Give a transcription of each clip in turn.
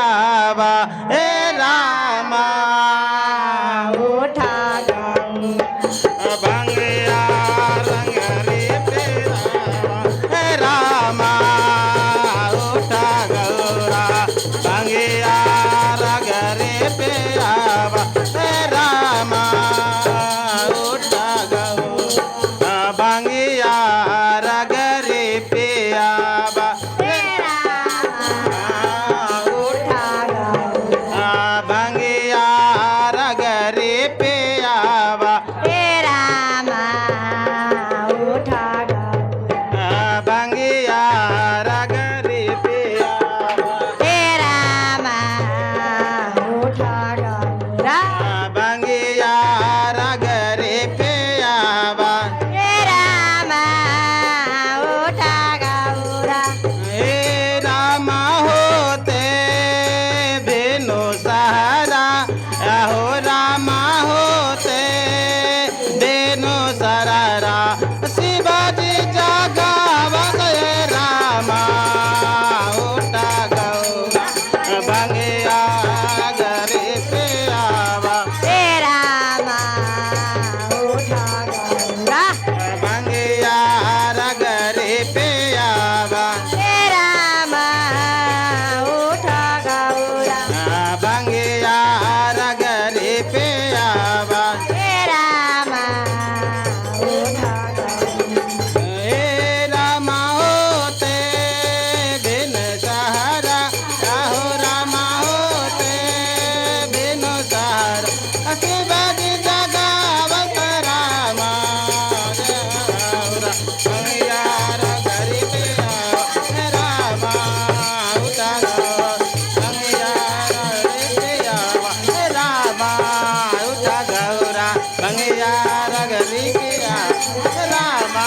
आवा हे रामा उठा गौरा भंगिया रंग रे पेरावा हे रामा उठा गौरा भंगिया रंग रे पेरावा हे रामा उठा गौरा भंगिया रंग रे पेरावा भंगिया रगरे पे आवा हे रामा उठा गौरा भंगिया रगरे पे आवा हे रामा उठा गौरा भंगिया रगरे पे आवा हे रामा उठा गौरा हे रामा होते बेनो सहारा हो रामा होते बेनो सरारा शिवाजी जागावा हे रामा उठा गौरा भंगिया गरे पे आवा हे रामा उठा गौरा भंगिया रगरे पे आवा हे रामा उठा गौरा भंगिया रगरे पे आवा हे रामा उठा गौरा हे रामा होते बिन सहारा हो रामा होते बिन सहारा शिवाजी जगावत रामा भंगिया रगरे पे आवा हे रामा उठा गौरा भंगिया रगरे पे आवा हे रामा उठा गौरा भंगिया रगरे पे आवा हे रामा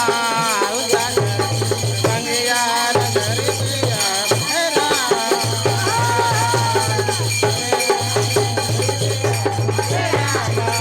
उठा गौरा भंगिया रगरे पे आवा हे रामा